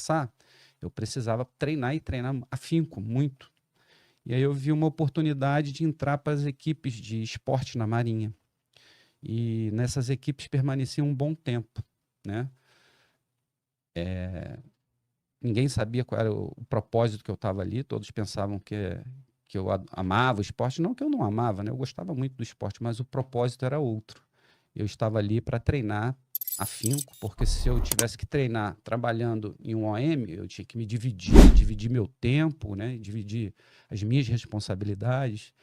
passar, eu precisava treinar e treinar afinco, muito. E aí eu vi uma oportunidade de entrar para as equipes de esporte na Marinha. E nessas equipes permaneci um bom tempo, né? Ninguém sabia qual era o propósito que eu estava ali, todos pensavam que eu amava o esporte, não que eu não amava, né? Eu gostava muito do esporte, mas o propósito era outro. Eu estava ali para treinar afinco, porque se eu tivesse que treinar trabalhando em um OM, eu tinha que me dividir meu tempo, né? Dividir as minhas responsabilidades.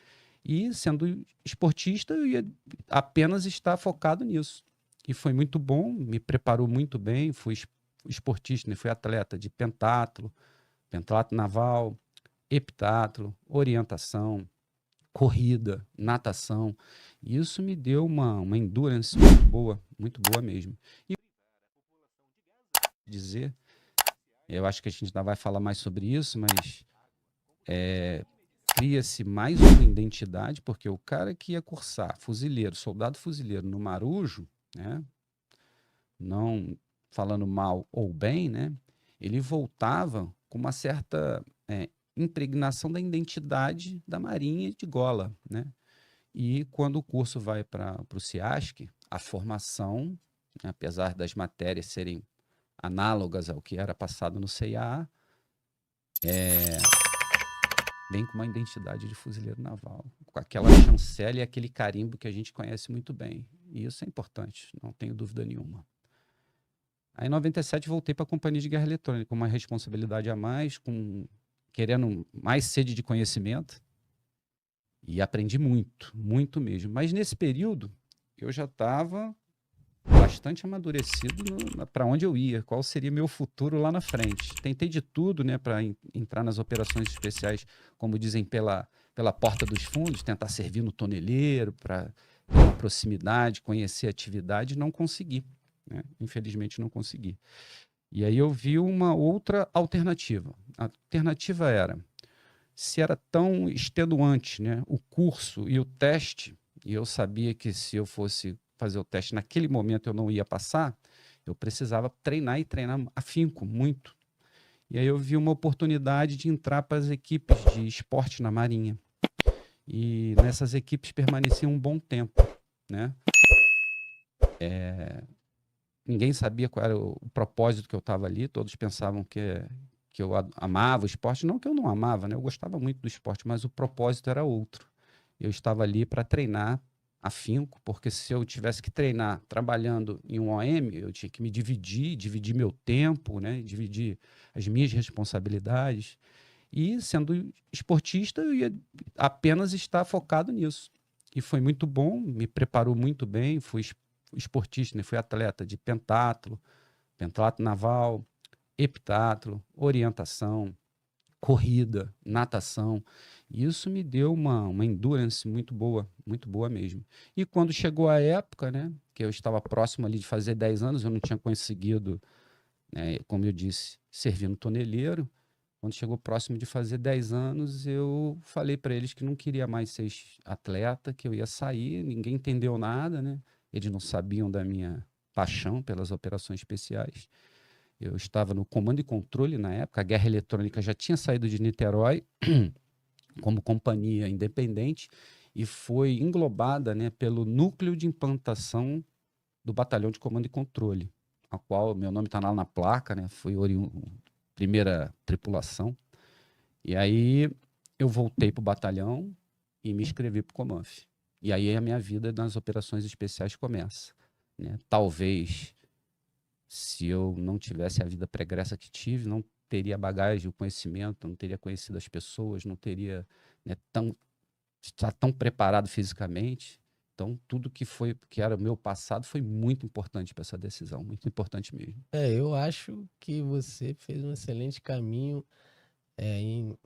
E sendo esportista, eu ia apenas estar focado nisso. E foi muito bom, me preparou muito bem, fui esportista, né? Fui atleta de pentatlo, pentatlo naval, heptatlo, orientação, corrida, natação. E isso me deu uma endurance muito boa mesmo. E dizer, eu acho que a gente ainda vai falar mais sobre isso, mas cria-se mais uma identidade, porque o cara que ia cursar fuzileiro, soldado fuzileiro no Marujo, né, não falando mal ou bem, né, ele voltava com uma certa impregnação da identidade da Marinha de gola, né? E quando o curso vai para o CIASC, a formação, né, apesar das matérias serem análogas ao que era passado no CIA, vem com uma identidade de fuzileiro naval, com aquela chancela e aquele carimbo que a gente conhece muito bem. E isso é importante, não tenho dúvida nenhuma. Aí em 97 voltei para a Companhia de Guerra Eletrônica, com uma responsabilidade a mais, querendo mais sede de conhecimento. E aprendi muito, muito mesmo. Mas nesse período, eu já estava bastante amadurecido para onde eu ia, qual seria meu futuro lá na frente. Tentei de tudo, né, para entrar nas operações especiais, como dizem, pela porta dos fundos, tentar servir no toneleiro, para ter uma proximidade, conhecer a atividade, não consegui. Né? Infelizmente, não consegui. E aí eu vi uma outra alternativa. A alternativa era, se era tão extenuante, né, o curso e o teste, e eu sabia que se eu fosse fazer o teste naquele momento eu não ia passar, eu precisava treinar e treinar afinco, muito. E aí eu vi uma oportunidade de entrar para as equipes de esporte na Marinha. E nessas equipes permaneci um bom tempo, né? Ninguém sabia qual era o propósito que eu estava ali, todos pensavam que eu amava o esporte, não que eu não amava, né? Eu gostava muito do esporte, mas o propósito era outro. Eu estava ali para treinar afinco, porque se eu tivesse que treinar trabalhando em um OM, eu tinha que me dividir meu tempo, né? Dividir as minhas responsabilidades. E sendo esportista, eu ia apenas estar focado nisso. E foi muito bom, me preparou muito bem, fui esportista, né? Fui atleta de pentatlo, pentatlo naval, heptatlo, orientação, corrida, natação. E isso me deu uma endurance muito boa mesmo. E quando chegou a época, né, que eu estava próximo ali de fazer 10 anos, eu não tinha conseguido, né, como eu disse, servir no toneleiro. Quando chegou próximo de fazer 10 anos, eu falei para eles que não queria mais ser atleta, que eu ia sair, ninguém entendeu nada, né? Eles não sabiam da minha paixão pelas operações especiais. Eu estava no comando e controle na época, a Guerra Eletrônica já tinha saído de Niterói como companhia independente e foi englobada, né, pelo núcleo de implantação do Batalhão de Comando e Controle, a qual meu nome está lá na placa, né, fui primeira tripulação. E aí eu voltei para o batalhão e me inscrevi para o Comanf. E aí a minha vida nas operações especiais começa. Né? Talvez, se eu não tivesse a vida pregressa que tive, não teria bagagem, o conhecimento, não teria conhecido as pessoas, não teria, né, estar tão preparado fisicamente. Então, tudo que era o meu passado foi muito importante para essa decisão, muito importante mesmo. Eu acho que você fez um excelente caminho em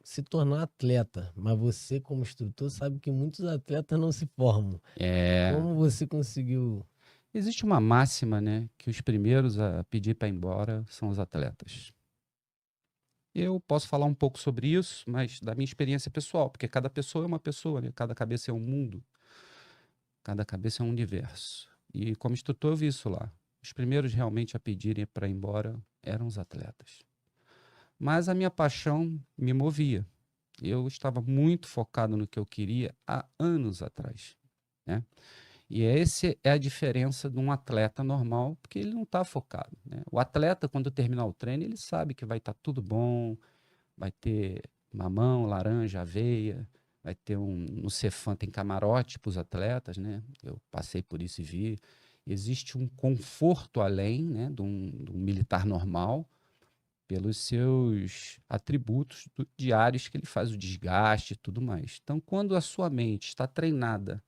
se tornar atleta, mas você, como instrutor, sabe que muitos atletas não se formam. É, Como você conseguiu? existe uma máxima, né, que os primeiros a pedir para ir embora são os atletas. Eu posso falar um pouco sobre isso, mas da minha experiência pessoal, porque cada pessoa é uma pessoa, né? Cada cabeça é um mundo, cada cabeça é um universo. E como instrutor eu vi isso lá. os primeiros realmente a pedirem para ir embora eram os atletas. Mas a minha paixão me movia. Eu estava muito focado no que eu queria há anos atrás, né? E essa é a diferença de um atleta normal, porque ele não está focado, né? O atleta, quando terminar o treino, ele sabe que vai estar tudo bom, vai ter mamão, laranja, aveia, vai ter no Cefam tem camarote para os atletas, né? Eu passei por isso e vi. Existe um conforto além, né, de um militar normal, pelos seus atributos diários que ele faz, o desgaste e tudo mais. Então, quando a sua mente está treinada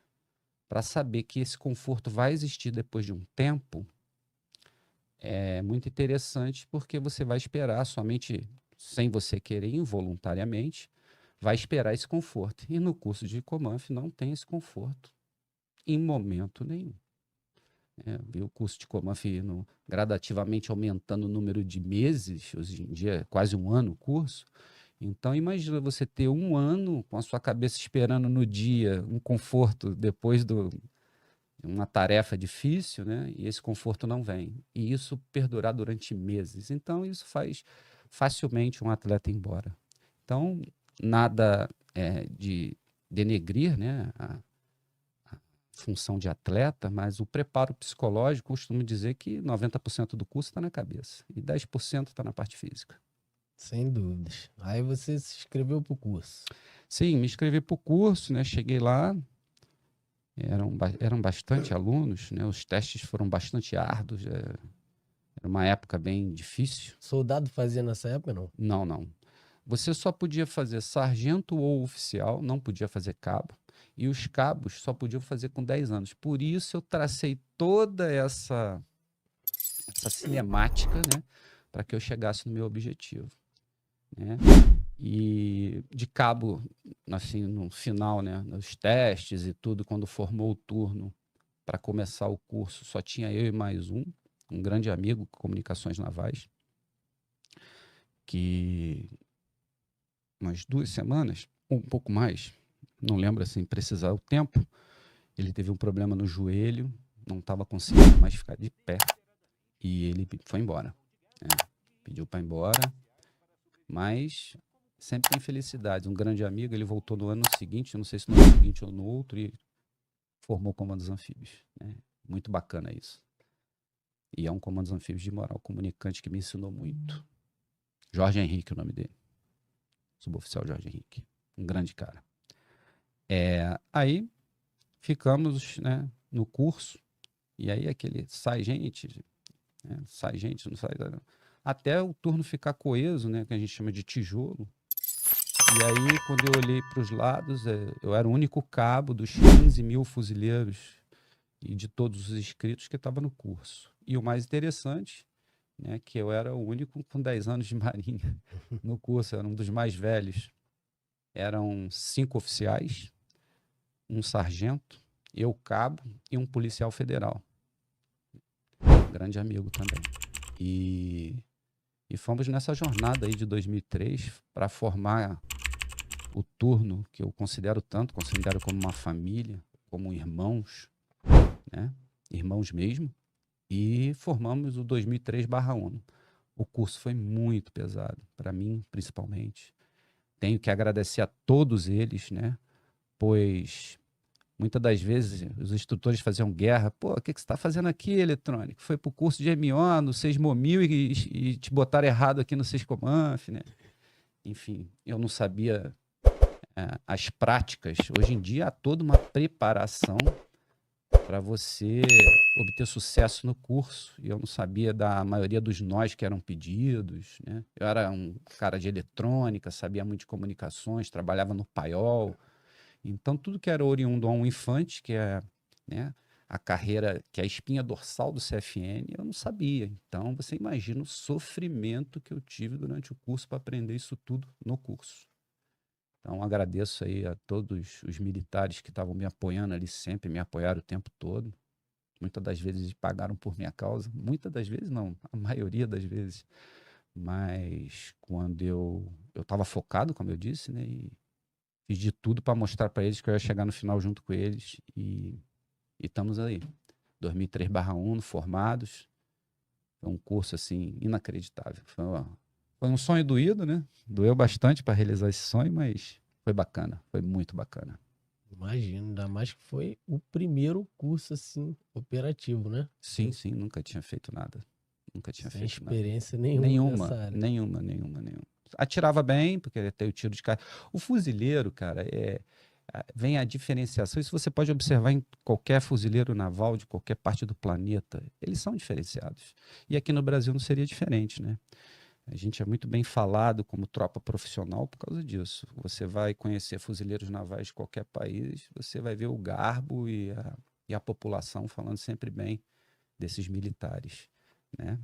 para saber que esse conforto vai existir depois de um tempo, é muito interessante porque você vai esperar, sua mente, sem você querer, involuntariamente, vai esperar esse conforto. E no curso de Comanf não tem esse conforto em momento nenhum. Vi o curso de Comanf gradativamente aumentando o número de meses, hoje em dia é quase um ano o curso. Então, imagina você ter um ano com a sua cabeça esperando no dia um conforto depois de uma tarefa difícil, né? E esse conforto não vem. E isso perdurar durante meses. Então, isso faz facilmente um atleta ir embora. Então, nada de denegrir, né, a função de atleta, mas o preparo psicológico, costumo dizer que 90% do curso está na cabeça e 10% está na parte física. Sem dúvidas. Aí você se inscreveu para o curso. Sim, me inscrevi para o curso, né? Cheguei lá, eram bastante alunos, né? Os testes foram bastante árduos, era uma época bem difícil. Soldado fazia nessa época, não? Não, não. Você só podia fazer sargento ou oficial, não podia fazer cabo. E os cabos só podiam fazer com 10 anos. Por isso eu tracei toda essa cinemática, né, para que eu chegasse no meu objetivo, né? E de cabo, assim, no final, né, nos testes e tudo, quando formou o turno para começar o curso, só tinha eu e mais um grande amigo, Comunicações Navais, que umas 2 semanas, ou um pouco mais, não lembro assim, precisar o tempo, ele teve um problema no joelho, não estava conseguindo mais ficar de pé, e ele foi embora. Pediu para ir embora, mas sempre tem felicidades. Um grande amigo, ele voltou no ano seguinte, não sei se no ano seguinte ou no outro, e formou o Comando dos Anfíbios, né? Muito bacana isso. E é um Comando dos Anfíbios de moral comunicante que me ensinou muito. Jorge Henrique, o nome dele. Suboficial Jorge Henrique. Um grande cara. Aí ficamos, né, no curso, e aí aquele sai gente, né, sai gente, não sai, até o turno ficar coeso, né, que a gente chama de tijolo. E aí, quando eu olhei para os lados, eu era o único cabo dos 15 mil fuzileiros e de todos os inscritos que estava no curso. E o mais interessante, né, que eu era o único com 10 anos de marinha no curso, era um dos mais velhos. Eram 5 oficiais, um sargento, eu cabo e um policial federal. Grande amigo também. E fomos nessa jornada aí de 2003 para formar o turno, que eu considero tanto, considero como uma família, como irmãos, né? Irmãos mesmo. E formamos o 2003/ONU. O curso foi muito pesado, para mim, principalmente. Tenho que agradecer a todos eles, né? Pois muitas das vezes os instrutores faziam guerra. Pô, o que você está fazendo aqui, eletrônico? Foi para o curso de MO no Sesmomil e te botaram errado aqui no Sescomanf, né? Enfim, eu não sabia as práticas. Hoje em dia há toda uma preparação para você obter sucesso no curso. E eu não sabia da maioria dos nós que eram pedidos, né? Eu era um cara de eletrônica, sabia muito de comunicações, trabalhava no paiol. Então, tudo que era oriundo a um infante, que é, né, a carreira, que é a espinha dorsal do CFN, eu não sabia. Então, você imagina o sofrimento que eu tive durante o curso para aprender isso tudo no curso. Então, agradeço aí a todos os militares que estavam me apoiando ali sempre, me apoiaram o tempo todo. Muitas das vezes pagaram por minha causa. Muitas das vezes não, a maioria das vezes. Mas quando eu estava focado, como eu disse, né, e fiz de tudo para mostrar para eles que eu ia chegar no final junto com eles. E estamos aí. 2003/ONU, formados. Foi um curso, assim, inacreditável. Foi um sonho doído, né? Doeu bastante para realizar esse sonho, mas foi bacana, foi muito bacana. Imagino, ainda mais que foi o primeiro curso assim operativo, né? Sim, sim, nunca tinha feito nada. Nunca tinha Sem feito nada. experiência nenhuma nessa Nenhuma, área. nenhuma, nenhuma, nenhuma. Atirava bem, porque tem o tiro de cara. O fuzileiro, cara, vem a diferenciação. Isso você pode observar em qualquer fuzileiro naval de qualquer parte do planeta. Eles são diferenciados. E aqui no Brasil não seria diferente, né? A gente é muito bem falado como tropa profissional por causa disso. Você vai conhecer fuzileiros navais de qualquer país, você vai ver o garbo e a população falando sempre bem desses militares, né?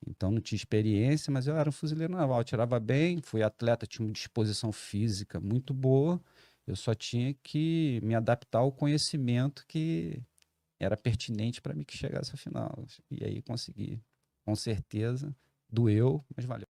Então não tinha experiência, mas eu era um fuzileiro naval, eu tirava bem, fui atleta, tinha uma disposição física muito boa, eu só tinha que me adaptar ao conhecimento que era pertinente para mim que chegasse ao final. E aí consegui, com certeza, doeu, mas valeu.